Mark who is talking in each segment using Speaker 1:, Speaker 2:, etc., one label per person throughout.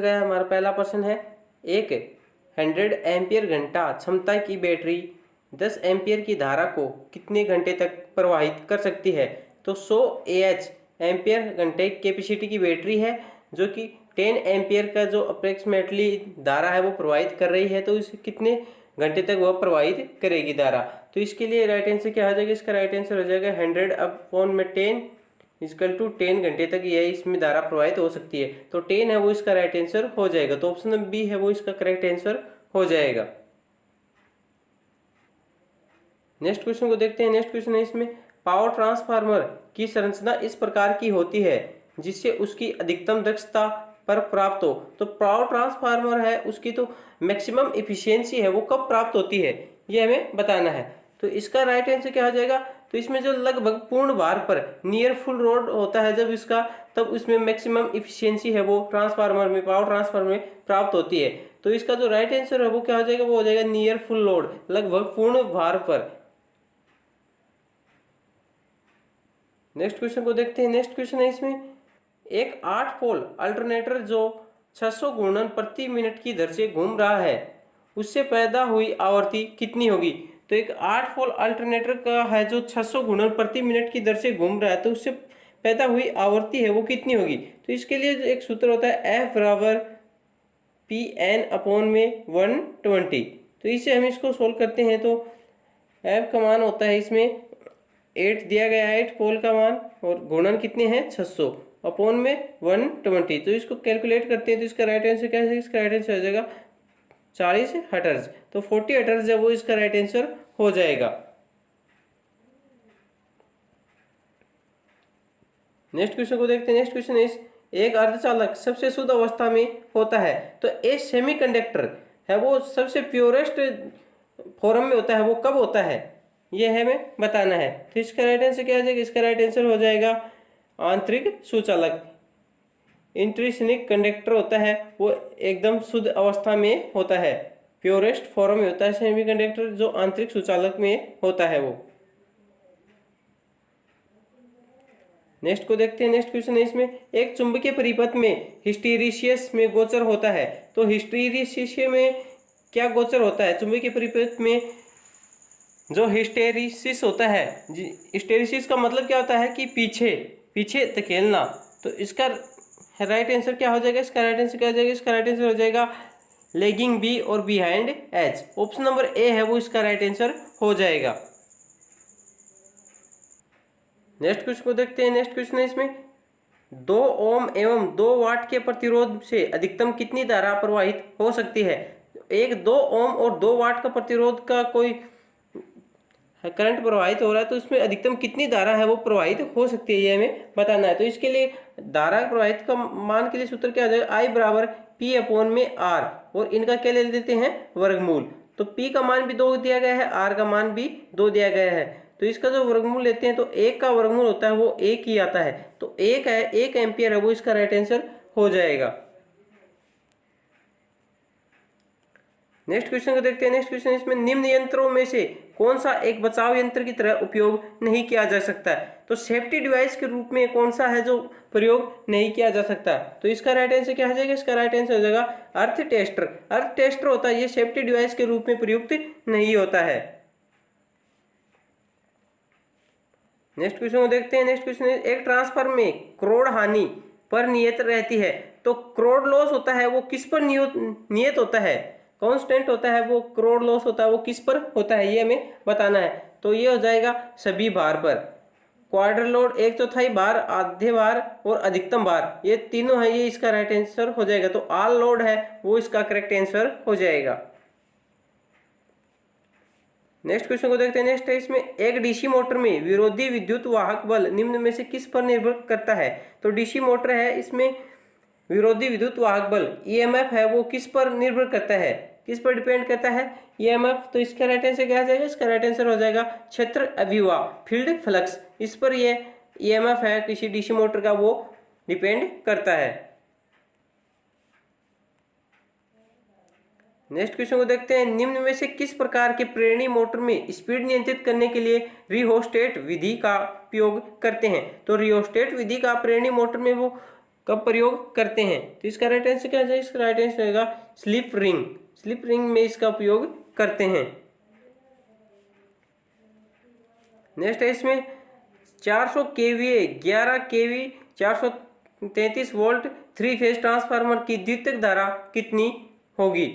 Speaker 1: गया हमारा पहला प्रश्न है, एक 100 एम्पियर घंटा क्षमता की बैटरी 10 एम्पियर की धारा को कितने घंटे तक प्रवाहित कर सकती है। तो 100 एएच एम्पियर घंटे कैपेसिटी की बैटरी है जो कि 10 एम्पियर का जो अप्रोक्सीमेटली धारा है वो प्रवाहित कर रही है। तो इसे कितने घंटे तक वह प्रवाहित करेगी धारा। तो इसके लिए राइट आंसर क्या हो जाएगा, इसका राइट आंसर हो जाएगा 100/10 इक्वल टू 10 घंटे तक यह इसमें धारा प्रवाहित हो सकती है। तो 10 है वो इसका राइट आंसर हो जाएगा। तो ऑप्शन नंबर बी है वो इसका करेक्ट आंसर हो जाएगा। नेक्स्ट क्वेश्चन को देखते हैं। नेक्स्ट क्वेश्चन है इसमें, पावर ट्रांसफार्मर की संरचना इस प्रकार की होती है जिससे उसकी अधिकतम दक्षता पर प्राप्त हो। तो पावर ट्रांसफार्मर है उसकी तो मैक्सिमम इफिशियंसी है वो कब प्राप्त होती है ये हमें बताना है। तो इसका राइट आंसर क्या हो जाएगा, तो इसमें जो लगभग पूर्ण भार पर नियर फुल लोड होता है जब इसका, तब उसमें मैक्सिमम इफिशियंसी है वो ट्रांसफार्मर में, पावर ट्रांसफार्मर में प्राप्त होती है। तो इसका जो राइट आंसर है वो क्या हो जाएगा, वो हो जाएगा नियर फुल लोड, लगभग पूर्ण भार पर। नेक्स्ट क्वेश्चन को देखते हैं। नेक्स्ट क्वेश्चन है इसमें, एक 8 पोल अल्टरनेटर जो 600 घूर्णन प्रति मिनट की दर से घूम रहा है उससे पैदा हुई आवृत्ति कितनी होगी। तो एक 8 पोल अल्टरनेटर का है जो 600 घूर्णन प्रति मिनट की दर से घूम रहा है तो उससे पैदा हुई आवृत्ति है वो कितनी होगी। तो इसके लिए एक सूत्र होता है F बराबर PN/120। तो इसे हम इसको सोल्व करते हैं तो F का मान होता है इसमें 8 दिया गया है, 8 पोल का मान, और घूर्णन कितने हैं 600 अपॉन में 120। तो इसको कैलकुलेट करते हैं तो इसका राइट आंसर क्या है, इसका राइट आंसर हो जाएगा 40 हर्ट्ज। तो 40 हर्ट्ज है वो इसका राइट आंसर हो जाएगा। नेक्स्ट क्वेश्चन को देखते हैं। नेक्स्ट क्वेश्चन इस, एक अर्धचालक सबसे शुद्ध अवस्था में होता है तो ए सेमीकंडक्टर है वो सबसे प्योरेस्ट फॉर्म में होता है वो कब होता है ये हमें बताना है। तो इसका राइट आंसर क्या हो जाएगा, इसका राइट आंसर हो जाएगा आंतरिक सुचालक। इंट्रिंसिक कंडक्टर होता है वो एकदम शुद्ध अवस्था में होता है, प्योरेस्ट फॉर्म में होता है सेमीकंडक्टर जो आंतरिक सुचालक में होता है वो। नेक्स्ट को देखते हैं। नेक्स्ट क्वेश्चन है इसमें, एक चुंबकीय परिपथ में हिस्टैरिसीस में गोचर होता है तो हिस्टैरिसीस में क्या गोचर होता है। चुंबकीय परिपथ में जो हिस्टैरिसीस होता है, हिस्टैरिसीस का मतलब क्या होता है कि पीछे पीछे धकेलना। तो इसका राइट आंसर क्या हो जाएगा, इसका राइट आंसर क्या हो जाएगा, इसका राइट आंसर हो जाएगा लेगिंग बी और behind H. Option number A है वो इसका राइट आंसर हो जाएगा। नेक्स्ट क्वेश्चन को देखते हैं। नेक्स्ट क्वेश्चन है इसमें, 2 ओम एवं 2 वाट के प्रतिरोध से अधिकतम कितनी धारा प्रवाहित हो सकती है। एक 2 ओम और 2 वाट का प्रतिरोध का कोई करंट प्रवाहित हो रहा है तो उसमें अधिकतम कितनी धारा है वो प्रवाहित हो सकती है ये हमें बताना है। तो इसके लिए धारा प्रवाहित का मान के लिए सूत्र क्या आ जाएगा, I बराबर P/R, और इनका क्या ले लेते हैं वर्गमूल। तो P का मान भी 2 दिया गया है, R का मान भी 2 दिया गया है। तो इसका जो वर्गमूल लेते हैं तो 1 का वर्गमूल होता है वो 1 ही आता है। तो 1 है, 1 एम्पियर है वो इसका राइट आंसर हो जाएगा। नेक्स्ट क्वेश्चन को देखते हैं। नेक्स्ट क्वेश्चन इसमें, निम्न यंत्रों में से कौन सा एक बचाव यंत्र की तरह उपयोग नहीं किया जा सकता है। तो सेफ्टी डिवाइस के रूप में कौन सा है जो प्रयोग नहीं किया जा सकता। तो इसका राइट आंसर क्या हो जाएगा, इसका राइट आंसर हो जाएगा अर्थ टेस्टर। अर्थ टेस्टर होता है ये सेफ्टी डिवाइस के रूप में प्रयुक्त नहीं होता है। नेक्स्ट क्वेश्चन को देखते हैं। नेक्स्ट क्वेश्चन, एक ट्रांसफार्मर में करोड़ हानि पर नियत रहती है तो करोड़ लॉस होता है वो किस पर नियत होता है, कांस्टेंट होता है वो करोड़ लॉस होता है वो किस पर होता है ये हमें बताना है। तो ये हो जाएगा सभी भार पर, क्वार्टर लोड, 1/4 भार, आधे भार और अधिकतम भार, ये तीनों है, ये इसका राइट आंसर हो जाएगा। तो ऑल लोड है वो इसका करेक्ट आंसर हो जाएगा। नेक्स्ट क्वेश्चन को देखते हैं। नेक्स्ट है इसमें, एक डीसी मोटर में विरोधी विद्युत वाहक बल निम्न में से किस पर निर्भर करता है। तो डीसी मोटर है इसमें विरोधी विद्युत वाहक बल ईएमएफ है वो किस पर निर्भर करता है, किस पर डिपेंड करता है ईएमएफ। तो इसका राइट आंसर क्या आ जाएगा, इसका राइट आंसर हो जाएगा क्षेत्र अभिवाह, फील्ड फ्लक्स, इस पर ये ईएमएफ है किसी डीसी मोटर का वो डिपेंड करता है। नेक्स्ट क्वेश्चन को देखते हैं। निम्न में से किस प्रकार के प्रेरणी मोटर में स्पीड नियंत्रित करने के लिए रिहोस्टेट विधि का उपयोग करते हैं। तो रिहोस्टेट विधि का प्रेरणी मोटर में वो कब प्रयोग करते हैं? तो इसका राइट आंसर क्या है? इसका राइट आंसर होगा स्लिप रिंग। स्लिप रिंग में इसका उपयोग करते हैं। नेक्स्ट है इसमें 400 केवीए 11 केवी 433 वोल्ट 3 फेज ट्रांसफार्मर की द्वितीयक धारा कितनी होगी?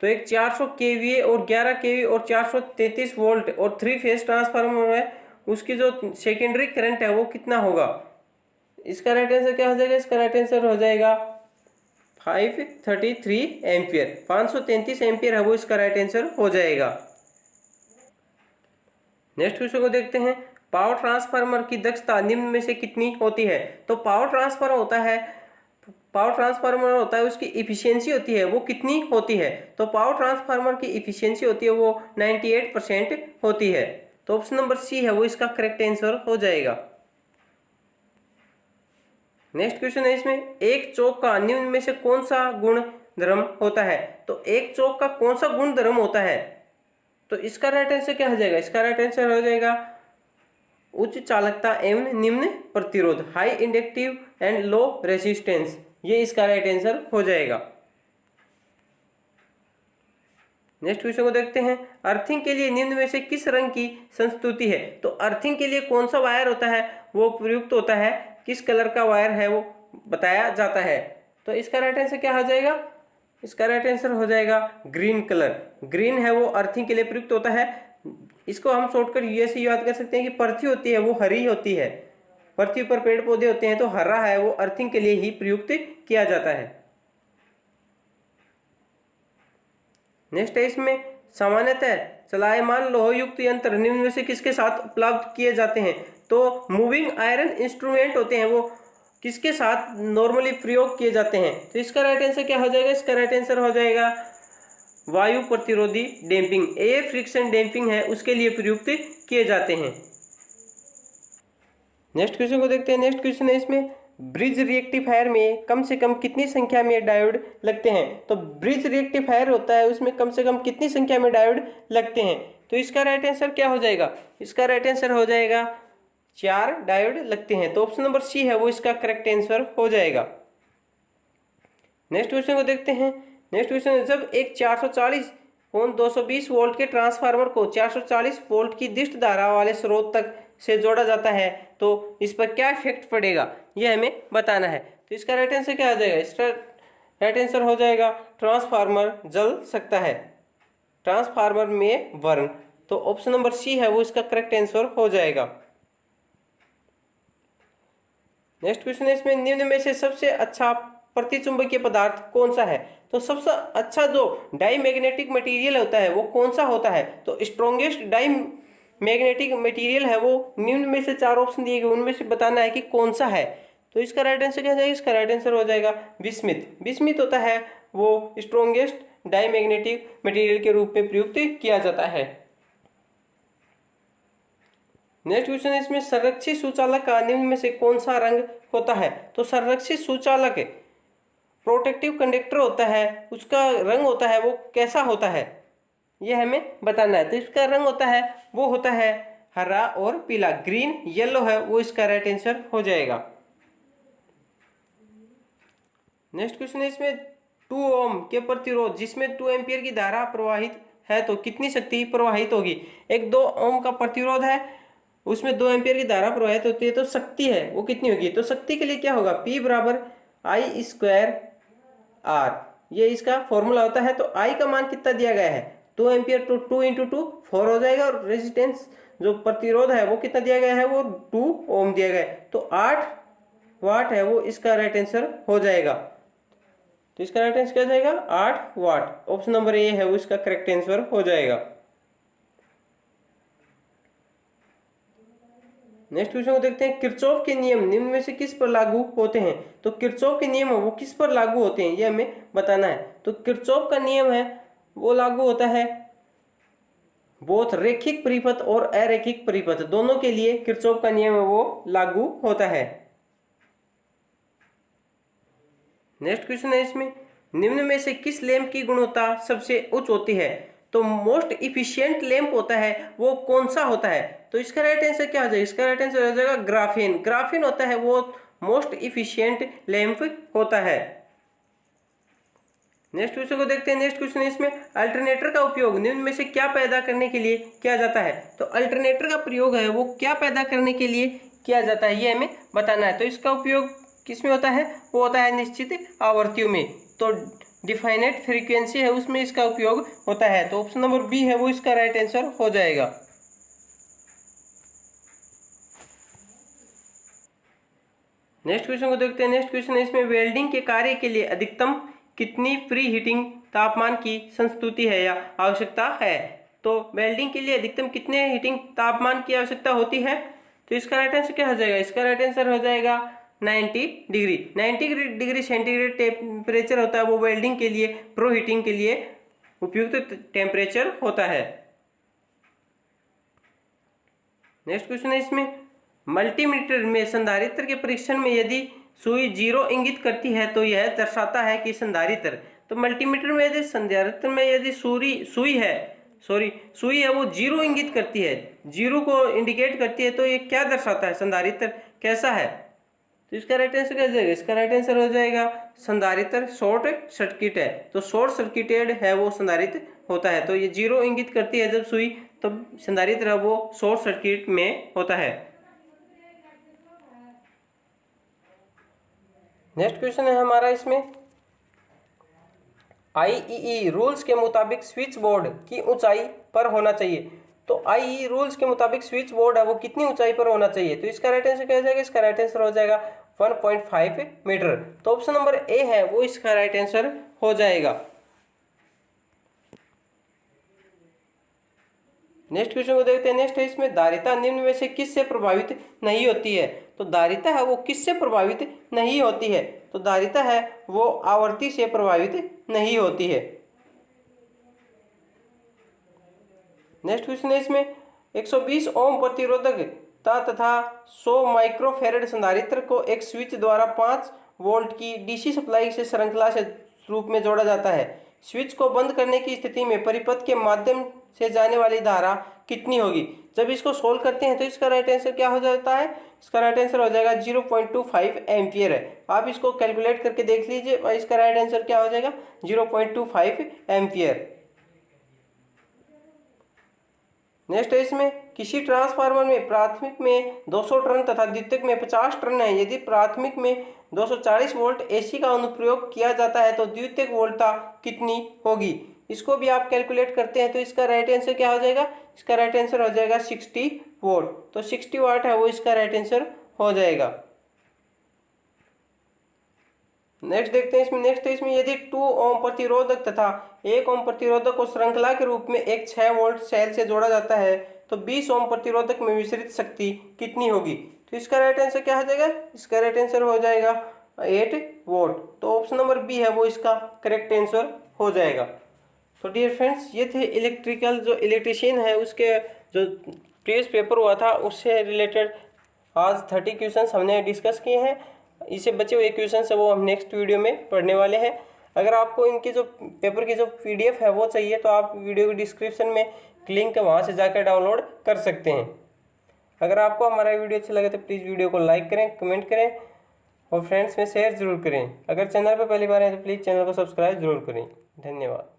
Speaker 1: तो एक 400 केवीए और 11 केवी और 433 वोल्ट और 3 फेज ट्रांसफार्मर है, उसकी जो सेकेंडरी करंट है वो कितना होगा? इसका राइट आंसर क्या हो जाएगा? इसका राइट आंसर हो जाएगा 533 एम्पियर। 533 एम्पियर है वो इसका राइट आंसर हो जाएगा। नेक्स्ट क्वेश्चन को देखते हैं। पावर ट्रांसफार्मर की दक्षता निम्न में से कितनी होती है? तो पावर ट्रांसफार्मर होता है उसकी इफिशियंसी होती है वो कितनी होती है? तो पावर ट्रांसफार्मर की इफिशियंसी होती है वो 98% होती है। तो ऑप्शन नंबर सी है वो इसका करेक्ट आंसर हो जाएगा। नेक्स्ट क्वेश्चन है इसमें एक चौक का निम्न में से कौन सा गुण धर्म होता है? तो एक चौक का कौन सा गुण धर्म होता है? तो इसका राइट आंसर क्या हो जाएगा? इसका राइट आंसर हो जाएगा उच्च चालकता एवं निम्न प्रतिरोध, high inductive and low resistance. ये इसका राइट आंसर हो जाएगा। नेक्स्ट क्वेश्चन को देखते हैं। अर्थिंग के लिए निम्न में से किस रंग की संस्तुति है? तो अर्थिंग के लिए कौन सा वायर होता है वो प्रयुक्त होता है, किस कलर का वायर है वो बताया जाता है? तो इसका राइट आंसर क्या हो जाएगा? इसका राइट आंसर हो जाएगा ग्रीन कलर। ग्रीन है वो अर्थिंग के लिए प्रयुक्त होता है। इसको हम शॉर्टकट यूएसए याद कर सकते हैं कि पृथ्वी होती है वो हरी होती है, पृथ्वी पर पेड़ पौधे होते हैं तो हरा है वो अर्थिंग के लिए ही प्रयुक्त किया जाता है। नेक्स्ट है इसमें सामान्यतः चलायमान लोहयुक्त यंत्र निम्न में से किसके साथ उपलब्ध किए जाते हैं? तो मूविंग आयरन इंस्ट्रूमेंट होते हैं वो किसके साथ नॉर्मली प्रयोग किए जाते हैं? तो इसका राइट आंसर क्या हो जाएगा? इसका राइट आंसर हो जाएगा वायु प्रतिरोधी डैम्पिंग, एयर फ्रिक्शन डैम्पिंग है उसके लिए प्रयुक्त किए जाते हैं। नेक्स्ट क्वेश्चन को देखते हैं। नेक्स्ट क्वेश्चन है इसमें ब्रिज रिएक्टिफायर में कम से कम कितनी संख्या में डायोड लगते हैं? तो ब्रिज रिएक्टिफायर होता है उसमें कम से कम कितनी संख्या में डायोड लगते हैं? तो इसका राइट आंसर क्या हो जाएगा? इसका राइट आंसर हो जाएगा 4 डायोड लगते हैं। तो ऑप्शन नंबर सी है वो इसका करेक्ट आंसर हो जाएगा। नेक्स्ट क्वेश्चन को देखते हैं। नेक्स्ट क्वेश्चन है जब एक 440/220 वोल्ट के ट्रांसफार्मर को 440 वोल्ट की दिष्ट धारा वाले स्रोत तक से जोड़ा जाता है तो इस पर क्या इफेक्ट पड़ेगा यह हमें बताना है। तो इसका राइट आंसर क्या आ जाएगा? इसका राइट आंसर हो जाएगा ट्रांसफार्मर जल सकता है, ट्रांसफार्मर में बर्न। तो ऑप्शन नंबर सी है वो इसका करेक्ट आंसर हो जाएगा। नेक्स्ट क्वेश्चन है इसमें निम्न में से सबसे अच्छा प्रतिचुंबकीय पदार्थ कौन सा है? तो सबसे अच्छा जो डाई मैग्नेटिक मटेरियल होता है वो कौन सा होता है? तो स्ट्रॉन्गेस्ट डाई मैग्नेटिक मटेरियल है वो निम्न में से 4 ऑप्शन दिए गए उनमें से बताना है कि कौन सा है। तो इसका राइट आंसर क्या हो जाएगा? इसका राइट आंसर हो जाएगा बिस्मिथ। बिस्मिथ होता है वो स्ट्रॉन्गेस्ट डाई मैग्नेटिक मटेरियल के रूप में प्रयुक्त किया जाता है। नेक्स्ट क्वेश्चन है इसमें संरक्षित सुचालक का निम्न में से कौन सा रंग होता है? तो संरक्षित सुचालक प्रोटेक्टिव कंडक्टर होता है उसका रंग होता है वो कैसा होता है ये हमें बताना है। तो इसका रंग होता है वो होता है हरा और पीला, ग्रीन येलो है वो इसका राइट आंसर हो जाएगा। नेक्स्ट क्वेश्चन है इसमें 2 ओम के प्रतिरोध जिसमें 2 एम्पियर की धारा प्रवाहित है तो कितनी शक्ति प्रवाहित होगी? एक 2 ओम का प्रतिरोध है उसमें 2 एम्पियर की धारा प्रवाहित होती है तो शक्ति है वो कितनी होगी? तो शक्ति के लिए क्या होगा? P बराबर I²R, ये इसका फॉर्मूला होता है। तो I का मान कितना दिया गया है? 2 एम्पियर, तो 2 × 2 4 हो जाएगा और रेजिस्टेंस जो प्रतिरोध है वो कितना दिया गया है? वो 2 ओम दिया गया है। तो 8 वाट है वो इसका राइट आंसर हो जाएगा। तो इसका राइट आंसर क्या हो जाएगा? 8 वाट। ऑप्शन नंबर ए है वो इसका करेक्ट आंसर हो जाएगा। नेक्स्ट क्वेश्चन को देखते हैं। किरचॉफ के नियम निम्न में से किस पर लागू होते हैं? तो किरचॉफ के नियम वो किस पर लागू होते हैं ये हमें बताना है। तो किरचॉफ का नियम है वो लागू होता है बोथ रेखिक परिपथ और अरेखिक परिपथ दोनों के लिए किरचॉफ का नियम है वो लागू होता है। नेक्स्ट क्वेश्चन है इसमें निम्न में से किस लैंप की गुणवत्ता सबसे उच्च होती है? तो मोस्ट इफिशिएंट लैंप होता है वो कौन सा होता है? तो इसका राइट आंसर क्या हो जाएगा? इसका राइट आंसर हो जाएगा ग्राफीन। ग्राफीन होता है वो मोस्ट इफिशियंट लैंप होता है। नेक्स्ट क्वेश्चन को देखते हैं। नेक्स्ट क्वेश्चन इसमें अल्टरनेटर का उपयोग निम्न में से क्या पैदा करने के लिए किया जाता है। तो अल्टरनेटर का प्रयोग है वो क्या पैदा करने के लिए किया जाता है ये हमें बताना है। तो इसका उपयोग किस में होता है, वो होता है निश्चित आवर्तियों में। तो डिफाइनेट फ्रीक्वेंसी है उसमें इसका उपयोग होता है। तो ऑप्शन नंबर बी है वो इसका राइट आंसर हो जाएगा। नेक्स्ट क्वेश्चन को देखते हैं। नेक्स्ट क्वेश्चन इसमें वेल्डिंग के कार्य के लिए अधिकतम कितनी प्री हीटिंग तापमान की संस्तुति है या आवश्यकता है। तो वेल्डिंग के लिए अधिकतम कितने हीटिंग तापमान की आवश्यकता होती है। तो इसका राइट आंसर क्या हो जाएगा, इसका राइट आंसर हो जाएगा 90 डिग्री। 90 डिग्री सेंटीग्रेड टेम्परेचर होता है वो वेल्डिंग के लिए, प्रो हीटिंग के लिए उपयुक्त टेम्परेचर होता है। नेक्स्ट क्वेश्चन है इसमें मल्टीमीटर में संधारित्र के परीक्षण में यदि सुई 0 इंगित करती है तो यह दर्शाता है कि संधारित्र। तो मल्टीमीटर में यदि संधारित्र में यदि सुई है वो 0 इंगित करती है, 0 को इंडिकेट करती है, तो ये क्या दर्शाता है, संधारित्र कैसा है। तो इसका राइट आंसर क्या हो जाएगा, इसका राइट आंसर हो जाएगा संधारित्र शॉर्ट सर्किट है। तो शॉर्ट सर्किटेड है वो संधारित्र होता है। तो ये 0 इंगित करती है जब सुई, तब संधारित्र है वो शॉर्ट सर्किट में होता है। नेक्स्ट क्वेश्चन है हमारा इसमें आईईई रूल्स के मुताबिक स्विच बोर्ड की ऊंचाई पर होना चाहिए। तो आईईई रूल्स के मुताबिक स्विच बोर्ड है वो कितनी ऊंचाई पर होना चाहिए। तो इसका राइट आंसर क्या हो जाएगा, इसका राइट आंसर हो जाएगा 1.5 मीटर। तो ऑप्शन नंबर ए है वो इसका राइट आंसर हो जाएगा। नेक्स्ट क्वेश्चन को देखते हैं। नेक्स्ट है इसमें धारिता निम्न में से किससे प्रभावित नहीं होती है। तो धारिता है वो किससे प्रभावित नहीं होती है। तो धारिता है वो आवर्ती से प्रभावित नहीं होती है। नेक्स्ट क्वेश्चन है इसमें 120 ओम प्रतिरोधक तथा 100 माइक्रोफेरेड संधारित्र को एक स्विच द्वारा 5 वोल्ट की डीसी सप्लाई से श्रृंखला से रूप में जोड़ा जाता है। स्विच को बंद करने की स्थिति में परिपथ के माध्यम से जाने वाली धारा कितनी होगी। जब इसको सोल्व करते हैं तो इसका राइट आंसर क्या हो जाता है, इसका राइट आंसर हो जाएगा 0.25 एम्पियर है। आप इसको कैलकुलेट करके देख लीजिए और इसका राइट आंसर क्या हो जाएगा 0.25 एम्पियर। नेक्स्ट है इसमें किसी ट्रांसफार्मर में प्राथमिक में 200 टर्न तथा द्वितीयक में 50 टर्न है। यदि प्राथमिक में 240 वोल्ट एसी का अनुप्रयोग किया जाता है तो द्वितीयक वोल्टता कितनी होगी। इसको भी आप कैलकुलेट करते हैं तो इसका राइट आंसर क्या हो जाएगा, इसका राइट आंसर हो जाएगा 60 वोल्ट। तो 60 वाट है वो इसका राइट आंसर हो जाएगा। नेक्स्ट देखते हैं इसमें। नेक्स्ट है इसमें यदि 2 ओम प्रतिरोधक तथा 1 ओम प्रतिरोधक को श्रृंखला के रूप में एक 6 वोल्ट सेल से जोड़ा जाता है तो 20 ओम प्रतिरोधक में विसरित शक्ति कितनी होगी। तो इसका राइट आंसर क्या हो जाएगा, इसका राइट आंसर हो जाएगा 8 वोल्ट। तो ऑप्शन नंबर बी है वो इसका करेक्ट आंसर हो जाएगा। तो डियर फ्रेंड्स ये थे इलेक्ट्रिशियन है उसके जो प्रीवियस पेपर हुआ था उससे रिलेटेड आज 30 क्वेश्चन हमने डिस्कस किए हैं। इसे बचे हुए क्वेश्चन है वो हम नेक्स्ट वीडियो में पढ़ने वाले हैं। अगर आपको इनकी जो पेपर की जो PDF है वो चाहिए तो आप वीडियो के डिस्क्रिप्शन में लिंक है वहाँ से जाकर डाउनलोड कर सकते हैं। अगर आपको हमारा वीडियो अच्छा लगे तो प्लीज़ वीडियो को लाइक करें, कमेंट करें और फ्रेंड्स में शेयर जरूर करें। अगर चैनल पर पहली बार है तो प्लीज़ चैनल को सब्सक्राइब जरूर करें। धन्यवाद।